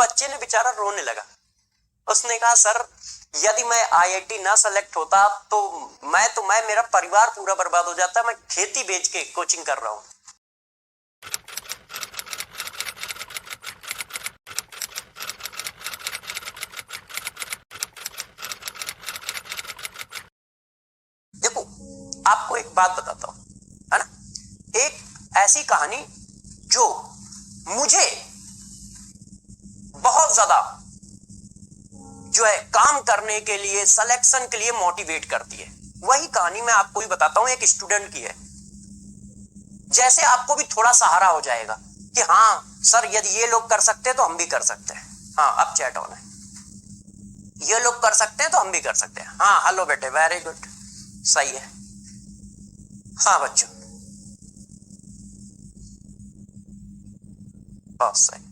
बच्चे ने बेचारा रोने लगा। उसने कहा सर यदि मैं आईआईटी ना सेलेक्ट होता तो मैं मेरा परिवार पूरा बर्बाद हो जाता, मैं खेती बेच के कोचिंग कर रहा हूं। देखो आपको एक बात बताता हूं, है ना, एक ऐसी कहानी जो मुझे बहुत ज्यादा जो है काम करने के लिए, सिलेक्शन के लिए मोटिवेट करती है। वही कहानी मैं आपको ही बताता हूं, एक स्टूडेंट की है। जैसे आपको भी थोड़ा सहारा हो जाएगा कि हाँ सर यदि ये लोग कर सकते हैं तो हम भी कर सकते हैं। हाँ अब चैट ऑन है, ये लोग कर सकते हैं तो हम भी कर सकते हैं। हाँ हेलो बेटे, वेरी गुड, सही है। हाँ बच्चों बहुत सही।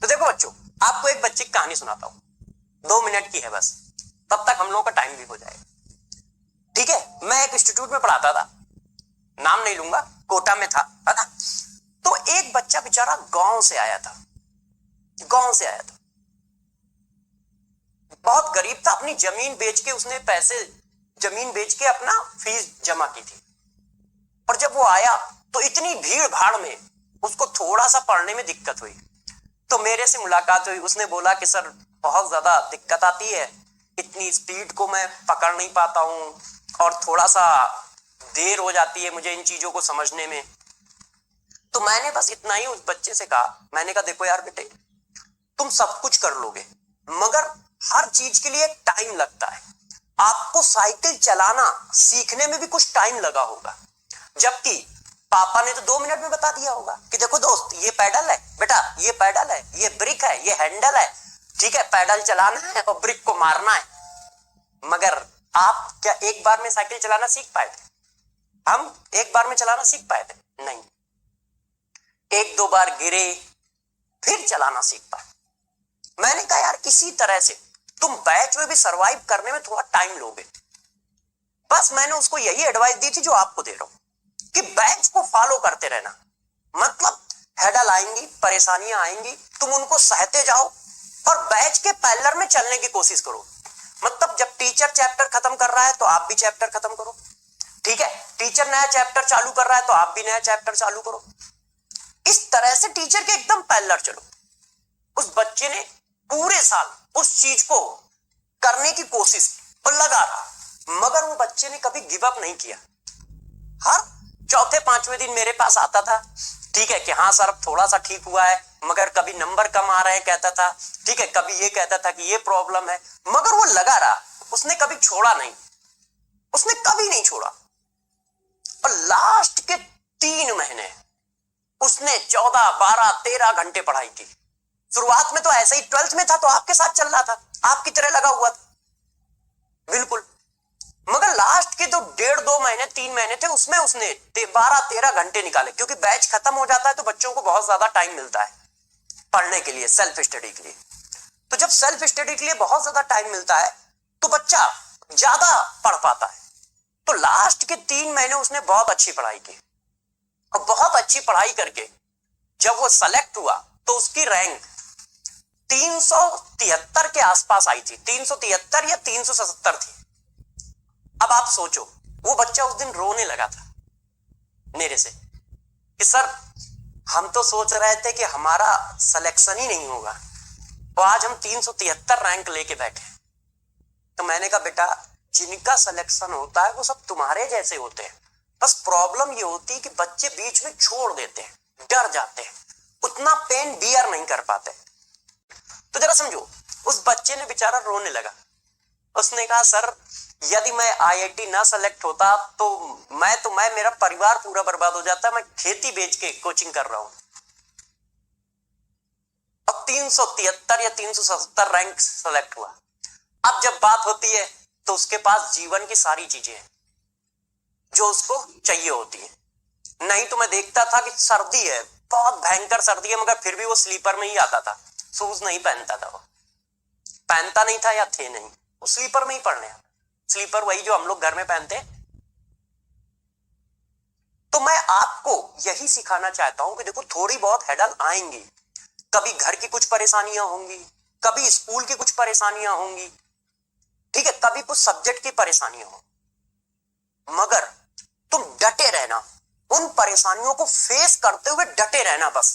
तो देखो बच्चों, आपको एक बच्चे की कहानी सुनाता हूं, 2 मिनट की है बस, तब तक हम लोगों का टाइम भी हो जाएगा। ठीक है, मैं एक इंस्टीट्यूट में पढ़ाता था, नाम नहीं लूंगा, कोटा में था, है ना। तो एक बच्चा बेचारा गांव से आया था, बहुत गरीब था, अपनी जमीन बेच के उसने जमीन बेच के अपना फीस जमा की थी। और जब वो आया तो इतनी भीड़ भाड़ में उसको थोड़ा सा पढ़ने में दिक्कत हुई। तो मेरे से मुलाकात हुई, उसने बोला कि सर बहुत ज्यादा दिक्कत आती है, इतनी स्पीड को मैं पकड़ नहीं पाता हूं और थोड़ा सा देर हो जाती है मुझे इन चीजों को समझने में। तो मैंने बस इतना ही उस बच्चे से कहा, मैंने कहा देखो यार बेटे, तुम सब कुछ कर लोगे मगर हर चीज के लिए टाइम लगता है। आपको साइकिल चलाना सीखने में भी कुछ टाइम लगा होगा, जबकि पापा ने तो 2 मिनट में बता दिया होगा कि देखो दोस्त ये पैडल है बेटा, ये पैडल है, ये ब्रिक है, ये हैंडल है, ठीक है, पैडल चलाना है और ब्रिक को मारना है। मगर आप क्या एक बार में साइकिल चलाना सीख पाए थे? हम एक बार में चलाना सीख पाए थे? नहीं, 1-2 बार गिरे फिर चलाना सीख पाए। मैंने कहा यार इसी तरह से तुम बैच में भी सरवाइव करने में थोड़ा टाइम लोगे। बस मैंने उसको यही एडवाइस दी थी जो आपको दे रहा हूं कि बैच को फॉलो करते रहना। मतलब हेडल आएंगी, परेशानियां आएंगी, तुम उनको सहते जाओ और बैच के पैरेलल में चलने की कोशिश करो। मतलब जब टीचर चैप्टर खत्म कर रहा है तो आप भी चैप्टर खत्म करो, ठीक है, टीचर नया चैप्टर चालू कर रहा है तो आप भी नया चैप्टर चालू करो। इस तरह से टीचर के एकदम पैरेलल चलो। उस बच्चे ने पूरे साल उस चीज को करने की कोशिश और लगा रहा, मगर वो बच्चे ने कभी गिव अप नहीं किया। हर चौथे 5वें दिन मेरे पास आता था, ठीक है कि हाँ सर अब थोड़ा सा ठीक हुआ है, मगर कभी नंबर कम आ रहे हैं कहता था, ठीक है, कभी ये कहता था कि ये प्रॉब्लम है, मगर वो लगा रहा, उसने कभी छोड़ा नहीं, उसने कभी नहीं छोड़ा। और लास्ट के 3 महीने उसने 14, 12, 13 घंटे पढ़ाई की। शुरुआत में तो ऐसे ही 12th में था तो आपके साथ चल रहा था, आपकी तरह लगा हुआ था बिल्कुल, मगर लास्ट के तो 1.5-2 महीने 3 महीने थे, उसमें उसने 12-13 घंटे निकाले। क्योंकि बैच खत्म हो जाता है तो बच्चों को बहुत ज्यादा टाइम मिलता है पढ़ने के लिए, सेल्फ स्टडी के लिए। तो जब सेल्फ स्टडी के लिए बहुत ज्यादा टाइम मिलता है तो बच्चा ज्यादा पढ़ पाता है। तो लास्ट के 3 महीने उसने बहुत अच्छी पढ़ाई की और बहुत अच्छी पढ़ाई करके जब वो सेलेक्ट हुआ तो उसकी रैंक 373 के आसपास आई थी, 373 या 377 थी। अब आप सोचो, वो बच्चा उस दिन रोने लगा था मेरे से कि सर हम तो सोच रहे थे कि हमारा सिलेक्शन ही नहीं होगा और आज हम 373 रैंक लेके बैठे। तो मैंने कहा बेटा जिनका सिलेक्शन होता है वो सब तुम्हारे जैसे होते हैं, बस प्रॉब्लम ये होती है कि बच्चे बीच में छोड़ देते हैं, डर जाते हैं, उतना पेन बियर नहीं कर पाते। तो जरा समझो, उस बच्चे ने बेचारा रोने लगा। उसने कहा सर यदि मैं आईआईटी ना सेलेक्ट होता तो मैं मेरा परिवार पूरा बर्बाद हो जाता, मैं खेती बेच के कोचिंग कर रहा हूं। अब 373 या 377 रैंक सेलेक्ट हुआ। अब जब बात होती है तो उसके पास जीवन की सारी चीजें हैं जो उसको चाहिए होती है। नहीं तो मैं देखता था कि सर्दी है, बहुत भयंकर सर्दी है, मगर फिर भी वो स्लीपर में ही आता था, शूज नहीं पहनता था, वो पहनता नहीं था या थे नहीं, वो स्लीपर में ही पढ़ने आता। स्लीपर वही जो हम लोग घर में पहनते हैं। तो मैं आपको यही सिखाना चाहता हूं कि देखो थोड़ी बहुत हेडल आएंगी, कभी घर की कुछ परेशानियां होंगी, कभी स्कूल की कुछ परेशानियां होंगी, ठीक है, कभी कुछ सब्जेक्ट की परेशानियां हो, मगर तुम डटे रहना, उन परेशानियों को फेस करते हुए डटे रहना बस।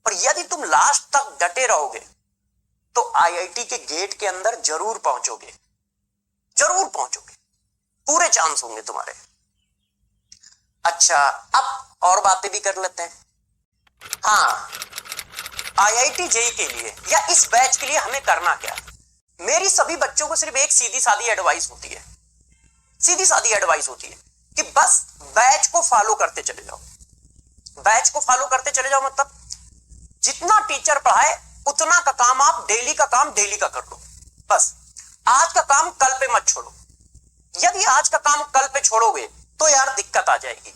और यदि तुम लास्ट तक डटे रहोगे तो आईआईटी के गेट के अंदर जरूर पहुंचोगे, जरूर पहुंचोगे, पूरे चांस होंगे तुम्हारे। अच्छा, अब और बातें भी कर लेते हैं। हाँ, आईआईटी जेईई के लिए या इस बैच के लिए हमें करना क्या है? मेरी सभी बच्चों को सिर्फ एक सीधी सादी एडवाइस होती है, सीधी सादी एडवाइस होती है कि बस बैच को फॉलो करते चले जाओ। बैच को फॉलो करते चले जाओ मतलब जितना टीचर पढ़ाए उतना का काम आप डेली का काम डेली का कर लो। बस आज का काम कल पे मत छोड़ो। यदि आज का काम कल पे छोड़ोगे तो यार दिक्कत आ जाएगी।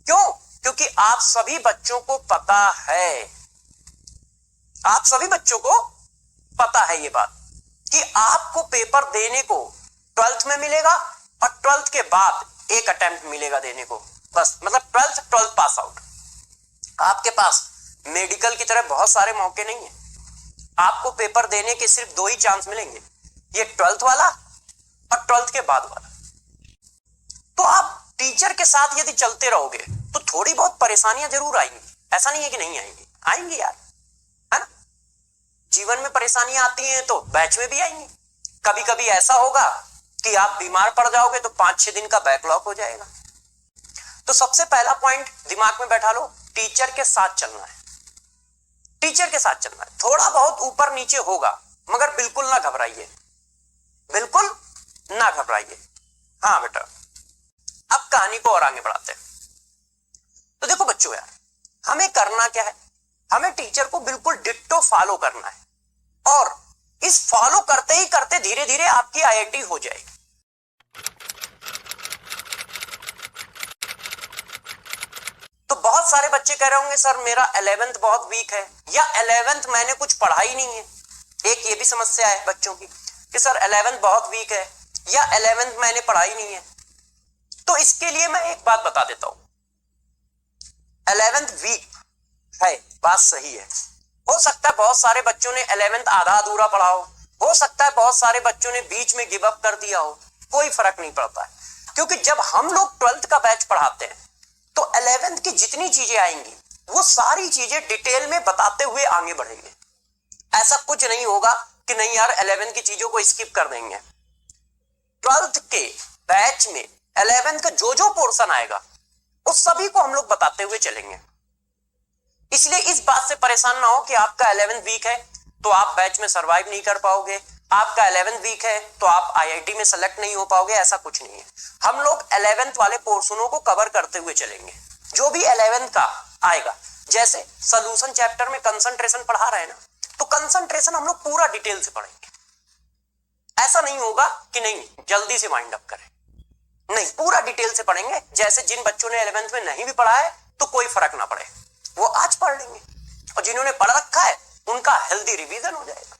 क्यों? क्योंकि आप सभी बच्चों को पता है, आप सभी बच्चों को पता है ये बात कि आपको पेपर देने को 12th में मिलेगा और 12th के बाद एक अटेम्प्ट मिलेगा देने को, बस मतलब 12th पास आउट। आपके पास मेडिकल की तरह बहुत सारे मौके नहीं है, आपको पेपर देने के सिर्फ 2 ही चांस मिलेंगे, ये 12th वाला और 12th के बाद वाला। तो आप टीचर के साथ यदि चलते रहोगे तो थोड़ी बहुत परेशानियां जरूर आएंगी, ऐसा नहीं है कि नहीं आएंगी, आएंगी यार, है ना। जीवन में परेशानियां आती हैं तो बैच में भी आएंगी। कभी कभी ऐसा होगा कि आप बीमार पड़ जाओगे तो 5-6 दिन का बैकलॉग हो जाएगा। तो सबसे पहला पॉइंट दिमाग में बैठा लो, टीचर के साथ चलना है, टीचर के साथ चलना है। थोड़ा बहुत ऊपर नीचे होगा मगर बिल्कुल ना घबराइए, बिल्कुल ना घबराइए। हाँ बेटा, अब कहानी को और आगे बढ़ाते हैं। तो देखो बच्चों यार, हमें करना क्या है, हमें टीचर को बिल्कुल डिट्टो फॉलो करना है और इस फॉलो करते ही करते धीरे धीरे आपकी आईआईटी हो जाएगी। तो बहुत सारे बच्चे कह रहे होंगे सर मेरा 11th बहुत वीक है या 11th मैंने कुछ पढ़ा ही नहीं है। एक ये भी समस्या है बच्चों की कि सर 11th बहुत वीक है या 11th मैंने पढ़ा ही नहीं है। तो इसके लिए मैं एक बात बता देता हूं, 11th वीक है, बात सही है। हो सकता है बहुत सारे बच्चों ने 11th आधा अधूरा पढ़ा हो सकता है बहुत सारे बच्चों ने बीच में गिव अप कर दिया हो, कोई फर्क नहीं पड़ता है। क्योंकि जब हम लोग 12th का बैच पढ़ाते हैं तो 11th की जितनी चीजें आएंगी वो सारी चीजें डिटेल में बताते हुए आगे बढ़ेंगे। ऐसा कुछ नहीं होगा कि नहीं यार 11th की चीजों को स्किप कर देंगे। 12th के बैच में 11th का जो जो पोर्शन आएगा उस सभी को हम लोग बताते हुए चलेंगे। इसलिए इस बात से परेशान ना हो कि आपका 11th वीक है तो आप बैच में सरवाइव नहीं कर पाओगे, आपका 11th वीक है तो आप आईआईटी में सेलेक्ट नहीं हो पाओगे, ऐसा कुछ नहीं है। हम लोग 11th वाले पोर्शनों को कवर करते हुए चलेंगे, जो भी 11th का आएगा। जैसे सॉल्यूशन चैप्टर में कंसंट्रेशन पढ़ा रहे हैं ना, तो कंसंट्रेशन हम लोग पूरा डिटेल से पढ़ेंगे। ऐसा नहीं होगा कि नहीं जल्दी से वाइंड अप करें, नहीं, पूरा डिटेल से पढ़ेंगे। जैसे जिन बच्चों ने 11th में नहीं भी पढ़ा है तो कोई फर्क ना पड़े, वो आज पढ़ लेंगे, और जिन्होंने पढ़ रखा है उनका हेल्दी रिवीजन हो जाएगा।